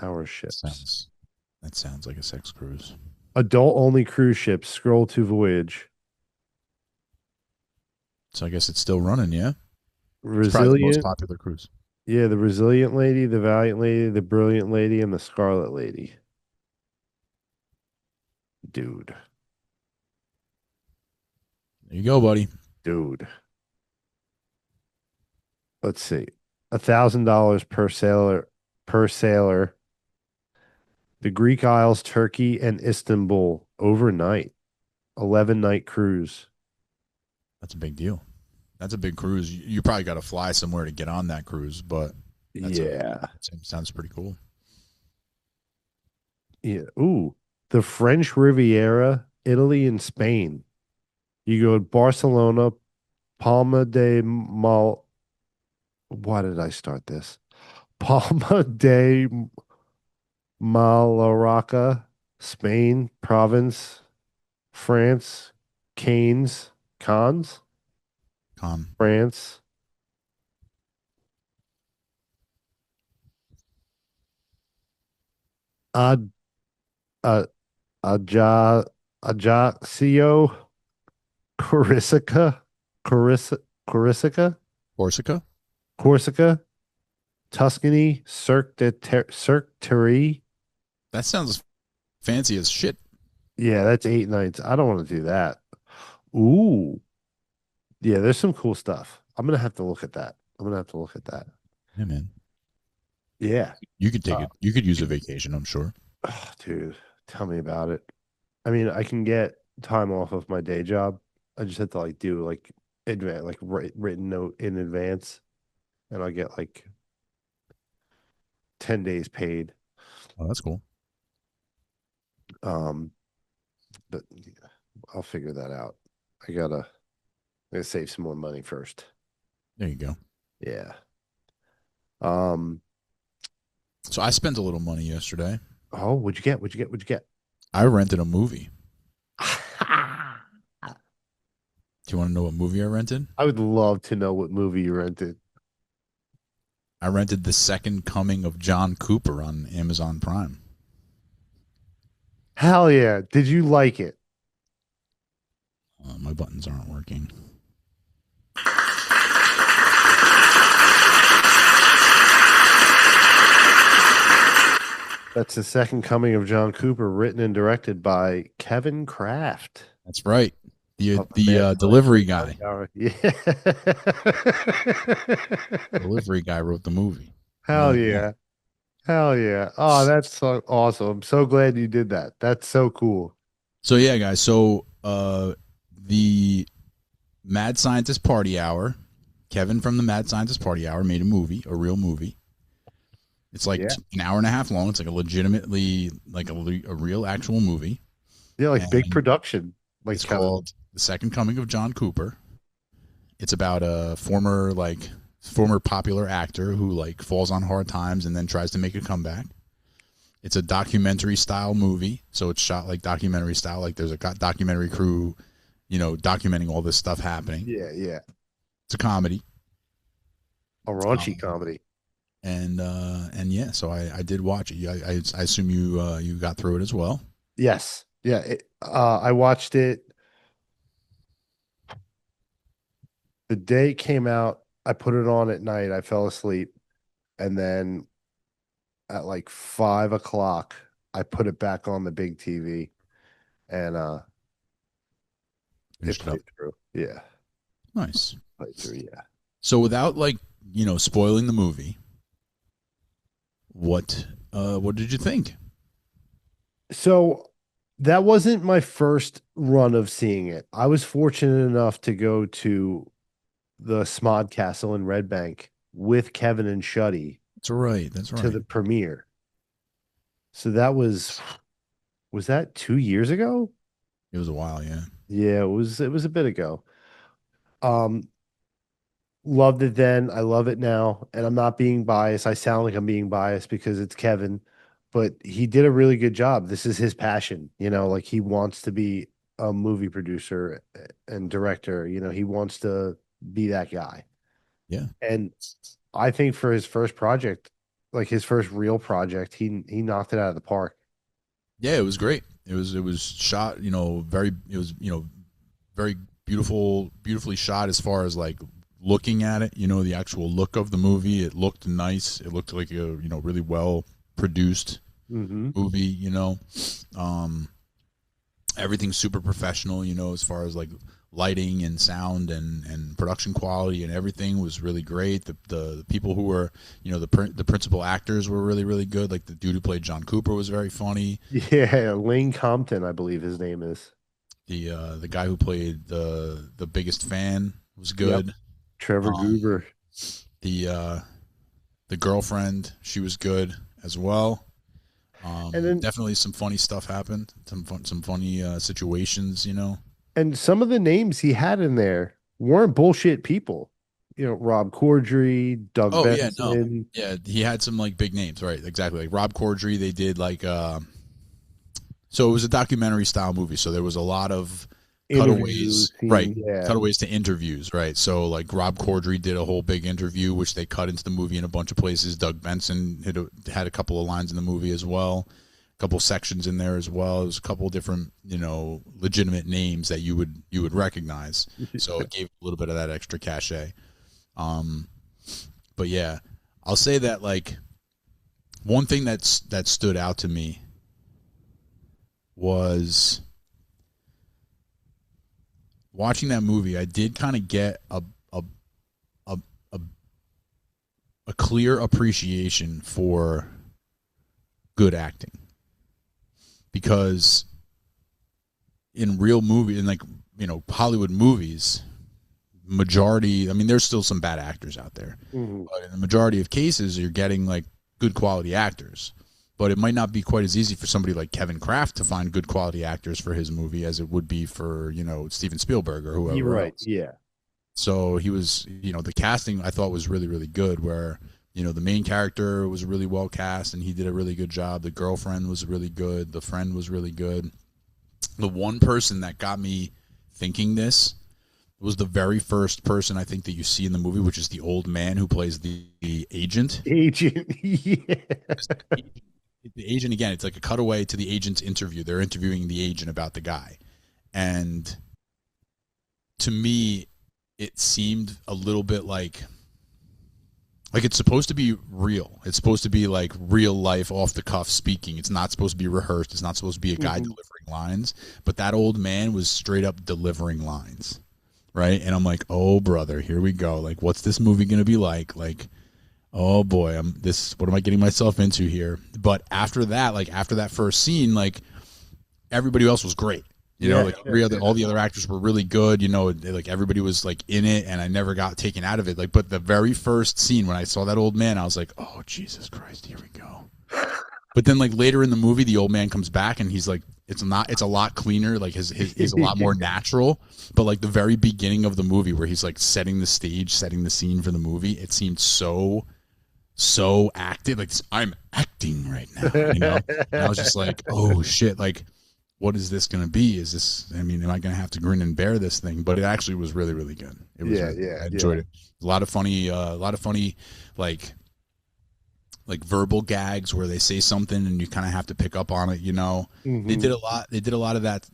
B: our ships.
A: That sounds like a sex cruise.
B: Adult only cruise ships. Scroll to voyage.
A: So I guess it's still running, yeah? It's probably the
B: Resilient.
A: most popular cruise.
B: Yeah, the Resilient Lady, the Valiant Lady, the Brilliant Lady, and the Scarlet Lady. Dude.
A: There you go, buddy.
B: Dude. Let's see. $1,000 per sailor. The Greek Isles, Turkey, and Istanbul overnight. 11-night cruise.
A: That's a big deal. That's a big cruise. You probably got to fly somewhere to get on that cruise, but sounds pretty cool.
B: Yeah. Ooh. The French Riviera Italy and Spain. You go to Barcelona, Palma de Mal. Why did I start this? Palma de Mallorca, Spain, province, France, Cons,
A: Con.
B: France. Ad, uh, Aja, Ajaccio, Corsica, Corsica,
A: Corsica?
B: Corsica, Tuscany, Cirque Terre.
A: That sounds fancy as shit.
B: Yeah, that's 8 nights. I don't want to do that. Ooh. Yeah, there's some cool stuff. I'm gonna have to look at that.
A: Yeah, man.
B: Yeah.
A: You could take
B: Uh,
A: it. You could use a vacation, I'm sure.
B: Oh, dude, tell me about it. I mean, I can get time off of my day job. I just have to like do like written note in advance, and I'll get like 10 days paid.
A: Oh, that's cool.
B: But yeah, I'll figure that out. I gotta save some more money first.
A: There you go.
B: Yeah. Um.
A: So I spent a little money yesterday.
B: Oh, what'd you get? What'd you get?
A: I rented a movie. Do you want to know what movie I rented?
B: I would love to know what movie you rented.
A: I rented The Second Coming of John Cooper on Amazon Prime.
B: Hell yeah. Did you like it?
A: My buttons aren't working.
B: That's The Second Coming of John Cooper, written and directed by Kevin Kraft.
A: That's right. The
B: Of the
A: delivery guy.
B: Yeah.
A: Delivery guy wrote the movie.
B: Hell
A: Yeah.
B: yeah. Hell yeah. Oh, that's so awesome. I'm so glad you did that. That's so cool.
A: So yeah, guys. So the Mad Scientist Party Hour, Kevin from the Mad Scientist Party Hour made a movie, a real movie. It's like
B: Yeah.
A: an hour and a half long. It's like a legitimately like a real actual movie.
B: Yeah, like big
A: And
B: production. Like
A: It's
B: kind of
A: called The Second Coming of John Cooper. It's about a former popular actor who like falls on hard times and then tries to make a comeback. It's a documentary style movie, so it's shot like documentary style. Like there's a documentary crew, documenting all this stuff happening.
B: yeah, yeah.
A: It's a comedy,
B: A raunchy comedy.
A: and yeah, so I did watch it. I assume you got through it as well.
B: Yes. Yeah. I watched it the day it came out. I put it on at night. I fell asleep. And then at like 5 o'clock, I put it back on the big TV and it
A: Finished it up.
B: played through. Yeah.
A: Nice.
B: Played through, yeah.
A: So without spoiling the movie, what did you think?
B: So that wasn't my first run of seeing it. I was fortunate enough to go to the Smod Castle in Red Bank with Kevin and Shuddy
A: That's right. That's right.
B: to the premiere. So that was that 2 years ago?
A: It was a while, yeah.
B: Yeah, it was a bit ago. Loved it then. I love it now. And I'm not being biased. I sound like I'm being biased because it's Kevin, but he did a really good job. This is his passion, like he wants to be a movie producer and director. He wants to be that guy.
A: Yeah.
B: And I think for his first project, like his first real project, he knocked it out of the park.
A: Yeah, it was great. It was shot, very beautifully shot as far as like looking at it, the actual look of the movie. It looked nice. It looked like a, really well produced movie, everything's super professional, as far as like lighting and sound and production quality, and everything was really great. The people who were, the principal actors were really, really good. Like the dude who played John Cooper was very funny.
B: Yeah, Lane Compton, I believe his name is.
A: The guy who played the biggest fan was good.
B: Yep. Trevor Goober.
A: The girlfriend, she was good as well.
B: And then
A: Definitely some funny stuff happened. Some funny situations.
B: and some of the names he had in there weren't bullshit people. Rob Corddry, Doug
A: Oh yeah, no,
B: Benson.
A: yeah, he had some like big names, right? Exactly, like Rob Corddry. They did like so it was a documentary style movie. So there was a lot of
B: Interviews,
A: cutaways, right?
B: yeah.
A: Cutaways to interviews, right? So like Rob Corddry did a whole big interview, which they cut into the movie in a bunch of places. Doug Benson had a couple of lines in the movie as well, a couple sections in there as well. There's a couple of different, legitimate names that you would recognize. So it gave a little bit of that extra cachet. But yeah, I'll say that like one thing that stood out to me was watching that movie. I did kind of get a clear appreciation for good acting, because in real movie, in like Hollywood movies, majority, I mean, there's still some bad actors out there, but in the majority of cases, you're getting like good quality actors. But it might not be quite as easy for somebody like Kevin Kraft to find good quality actors for his movie as it would be for, Steven Spielberg or whoever.
B: You're right.
A: else.
B: Yeah.
A: So he was, the casting I thought was really, really good, where, the main character was really well cast and he did a really good job. The girlfriend was really good. The friend was really good. The one person that got me thinking this was the very first person I think that you see in the movie, which is the old man who plays the agent.
B: Agent. Yeah.
A: The agent, again, it's like a cutaway to the agent's interview. They're interviewing the agent about the guy. And to me, it seemed a little bit like it's supposed to be real. It's supposed to be like real life, off the cuff speaking. It's not supposed to be rehearsed. It's not supposed to be a guy delivering lines. But that old man was straight up delivering lines, right? And I'm like, oh, brother, here we go. Like, what's this movie going to be like? Like, oh boy, what am I getting myself into here? But after that first scene, like everybody else was great. All the other actors were really good. Like everybody was like in it, and I never got taken out of it. Like, but the very first scene when I saw that old man, I was like, oh Jesus Christ, here we go. But then like later in the movie, the old man comes back and he's like, it's a lot cleaner. Like he's a lot more natural. But like the very beginning of the movie where he's like setting the stage, setting the scene for the movie, it seemed so active. Like, I'm acting right now, And I was just like, oh shit, like what is this going to be? Am I going to have to grin and bear this thing? But it actually was really, really good. It was I enjoyed it. A lot of funny, like verbal gags where they say something and you kind of have to pick up on it. They did a lot of that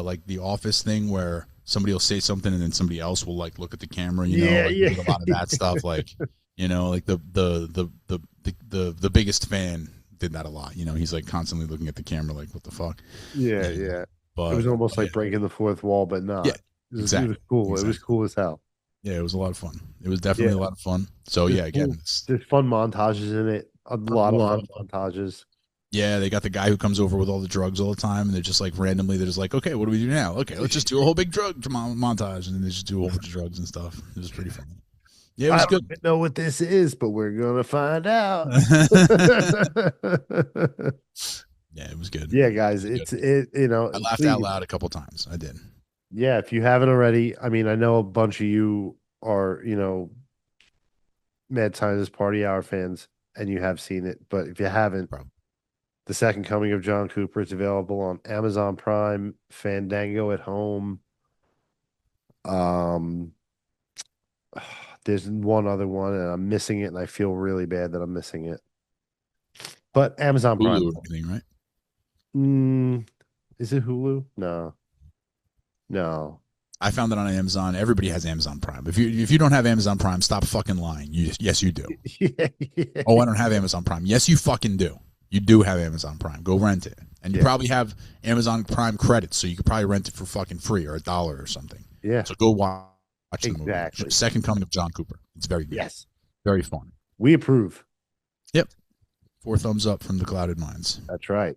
A: like The Office thing where somebody will say something and then somebody else will like look at the camera. They did a lot of that stuff. Like, like the biggest fan did that a lot. He's like constantly looking at the camera like, what the fuck?
B: Yeah. But it was almost like breaking the fourth wall, but not.
A: Yeah, exactly.
B: It was cool.
A: Exactly.
B: It was cool as hell.
A: Yeah, it was a lot of fun. It was definitely a lot of fun. So yeah, again,
B: there's fun montages in it. A lot of montages.
A: Yeah, they got the guy who comes over with all the drugs all the time, and they're just like randomly, they're just like, okay, what do we do now? Okay, let's just do a whole big drug montage, and then they just do a whole bunch of drugs and stuff. It was pretty funny. Yeah, it was good.
B: I don't know what this is, but we're gonna find out.
A: Yeah, it was good.
B: Yeah, guys, I
A: laughed out loud a couple times. I did.
B: Yeah, if you haven't already, I mean, I know a bunch of you are, Mad Scientist Party Hour fans, and you have seen it. But if you haven't, The Second Coming of John Cooper is available on Amazon Prime, Fandango at home. There's one other one, and I'm missing it, and I feel really bad that I'm missing it. But Amazon Prime,
A: Hulu, right?
B: Is it Hulu? No.
A: I found it on Amazon. Everybody has Amazon Prime. If you don't have Amazon Prime, stop fucking lying. Yes, you do.
B: Yeah.
A: Oh, I don't have Amazon Prime. Yes, you fucking do. You do have Amazon Prime. Go rent it, and you probably have Amazon Prime credits, so you could probably rent it for fucking free or $1 or something.
B: Yeah.
A: So go watch the
B: exactly.
A: movie. Second Coming of John Cooper. It's very good.
B: Yes.
A: Very fun.
B: We approve.
A: Yep. 4 thumbs up from the Clouded Minds.
B: That's right.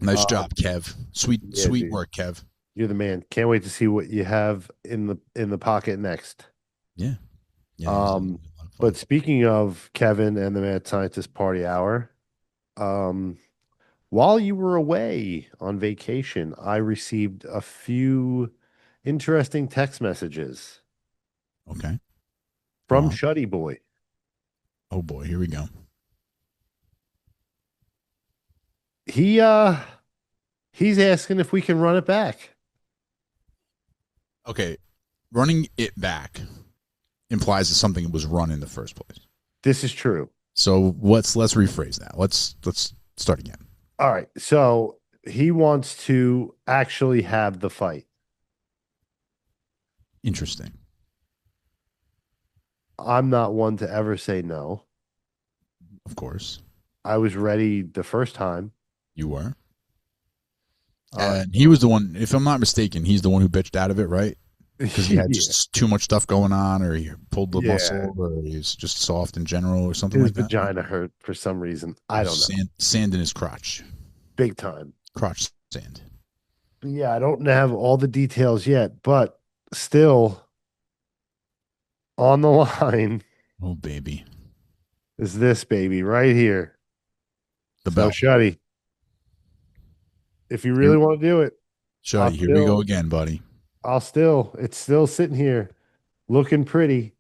A: Nice job, Kev. Sweet
B: dude.
A: Work, Kev.
B: You're the man. Can't wait to see what you have in the pocket next.
A: Yeah.
B: But speaking of Kevin and the Mad Scientist Party Hour, While you were away on vacation, I received a few interesting text messages
A: Okay.
B: from
A: on.
B: Shuddy Boy.
A: Oh boy, here we go.
B: He's asking if we can run it back.
A: Okay, running it back implies that something was run in the first place.
B: This is true.
A: So let's rephrase that. Let's start again.
B: All right. So he wants to actually have the fight.
A: Interesting.
B: I'm not one to ever say no.
A: Of course,
B: I was ready the first time.
A: you were. And he was the one, if I'm not mistaken, he's the one who bitched out of it, right? Because he had
B: Yeah.
A: just too much stuff going on, or he pulled the
B: Yeah.
A: muscle, or he's just soft in general, or something
B: His
A: like that.
B: vagina hurt for some reason. I don't know.
A: Sand in his crotch.
B: Big time.
A: Crotch sand.
B: Yeah, I don't have all the details yet, but still on the line
A: Oh, baby.
B: is this baby right here.
A: The
B: So,
A: belt.
B: Shuddy, if you really want to do it,
A: Shuddy, here we go again, buddy.
B: it's still sitting here looking pretty.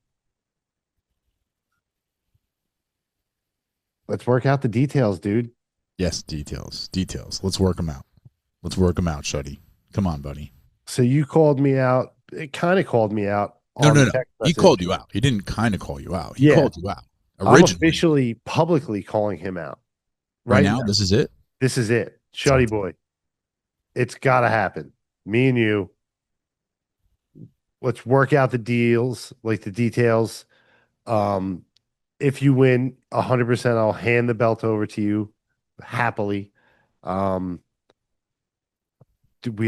B: Let's work out the details, dude.
A: Yes, details. Let's work them out. Shuddy. Come on, buddy.
B: So you called me out. It kind of called me out.
A: No.
B: on the
A: He
B: text message.
A: called you out. He didn't kind of call you out. He
B: Yeah.
A: called you out.
B: I'm
A: Originally.
B: officially publicly calling him out.
A: Right now, this is it.
B: This is it. Shuddy boy. It's got to happen. Me and you. Let's work out the deals, like the details. If you win 100%, I'll hand the belt over to you happily. We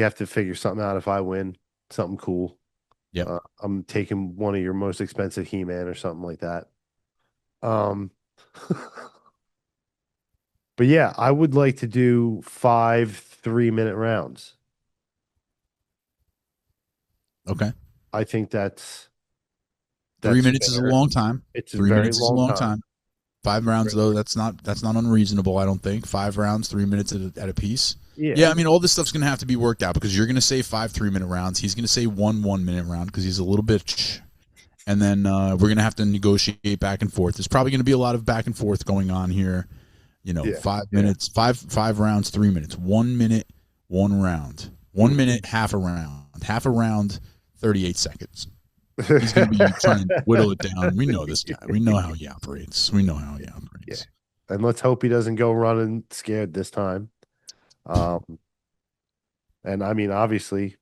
B: have to figure something out if I win, something cool.
A: Yep.
B: I'm taking one of your most expensive He-Man or something like that. But yeah, I would like to do 5 3-minute rounds.
A: Okay.
B: I think that's
A: 3 minutes is a
B: fair.
A: long time.
B: It's a
A: 3
B: very
A: minutes is a long
B: long
A: time. 5 rounds though, that's not unreasonable. I don't think 5 rounds, 3 minutes at a piece. Yeah, I mean all this stuff's gonna have to be worked out because you're gonna say 5 3-minute rounds. He's gonna say 1 minute round because he's a little bitch. And then we're gonna have to negotiate back and forth. There's probably gonna be a lot of back and forth going on here. 5 minutes, five rounds, 3 minutes, 1 minute, 1 round, 1 minute, half a round, 38 seconds. He's going to be trying to whittle it down. We know this guy. We know how he operates.
B: Yeah. And let's hope he doesn't go running scared this time. And I mean, obviously,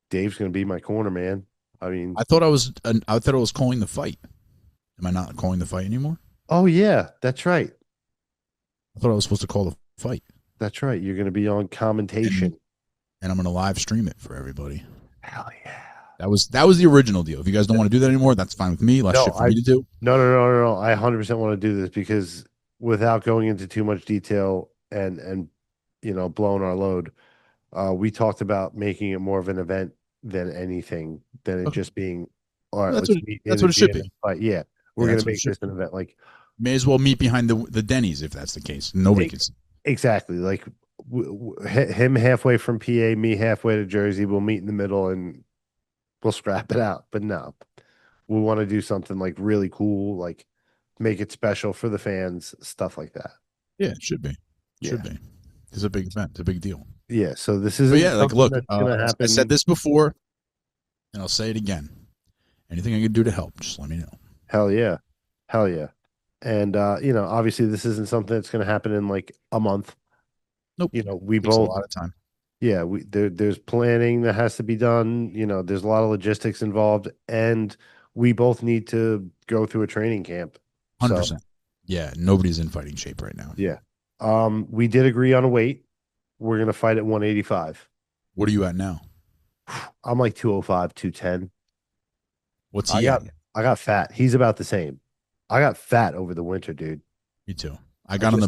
B: Dave's going to be my corner man. I mean,
A: I thought I was calling the fight. Am I not calling the fight anymore?
B: oh yeah, that's right.
A: I thought I was supposed to call the fight.
B: That's right. You're going to be on commentation.
A: And I'm going to live stream it for everybody.
B: Hell yeah.
A: That was the original deal. If you guys don't want to do that anymore, that's fine with me. Less shit for me to do.
B: No. I 100% want to do this because without going into too much detail and blowing our load, we talked about making it more of an event than anything, than it just being, all right,
A: that's what it should be.
B: But yeah, we're going to make this an event. Like,
A: may as well meet behind the Denny's if that's the case. Nobody can see.
B: exactly. Like him halfway from PA, me halfway to Jersey. We'll meet in the middle and we'll scrap it out. But no, we want to do something like really cool, like make it special for the fans, stuff like that.
A: Yeah, it should be. Should be. It's a big event. It's a big deal.
B: Yeah. So this is
A: look,
B: gonna happen.
A: I said this before, and I'll say it again. Anything I can do to help, just let me know.
B: Hell yeah. And obviously this isn't something that's going to happen in like a month.
A: Nope.
B: We
A: Takes
B: both
A: a lot of time.
B: Yeah, there's planning that has to be done. There's a lot of logistics involved, and we both need to go through a training camp.
A: 100%. Yeah, nobody's in fighting shape right now.
B: Yeah. We did agree on a weight. We're gonna fight at 185.
A: What are you at now?
B: I'm like 205, 210.
A: What's he at?
B: I got fat. He's about the same. I got fat over the winter, dude.
A: Me too. I got on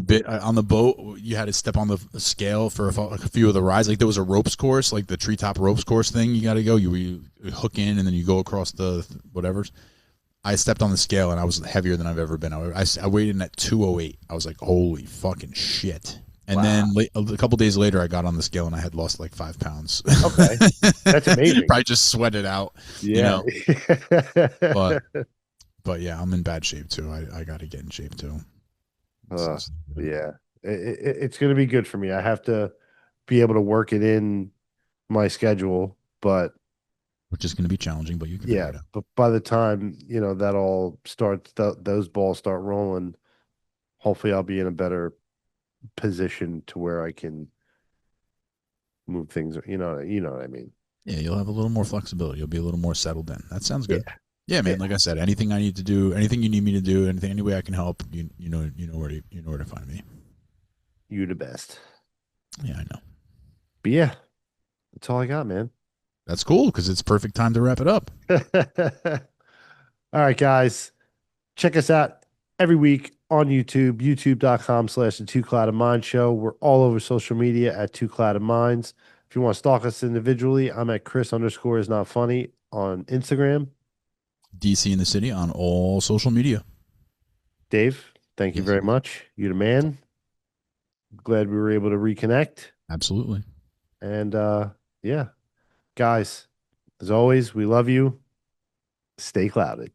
A: the boat. You had to step on the scale for a few of the rides. Like there was a ropes course, like the treetop ropes course thing. You got to go. You hook in and then you go across the whatever's. I stepped on the scale and I was heavier than I've ever been. I weighed in at 208. I was like, holy fucking shit. And
B: Wow.
A: then a couple days later, I got on the scale and I had lost like 5 pounds.
B: Okay. That's amazing.
A: Probably just sweated out.
B: Yeah.
A: But yeah, I'm in bad shape too. I got to get in shape too.
B: Yeah. It's going to be good for me. I have to be able to work it in my schedule, but
A: Which is going to be challenging, but you can figure it out.
B: but by the time, that all starts, those balls start rolling, hopefully I'll be in a better position to where I can move things, you know what I mean?
A: Yeah, you'll have a little more flexibility. You'll be a little more settled in. That sounds good.
B: Yeah.
A: Yeah, man. Like I said, anything I need to do, anything you need me to do, any way I can help, you know where to find me.
B: You the best.
A: Yeah, I know.
B: But yeah, that's all I got, man.
A: That's cool because it's perfect time to wrap it up.
B: All right, guys. Check us out every week on YouTube, youtube.com/the Two Clouded Mind Show. We're all over social media at Two Clouded Minds. If you want to stalk us individually, I'm at Chris_is_not_funny on Instagram.
A: DC in the City on all social media.
B: Dave, thank you
A: Yes.
B: very much. You're the man. Glad we were able to reconnect.
A: Absolutely.
B: And yeah, guys, as always, we love you. Stay clouded.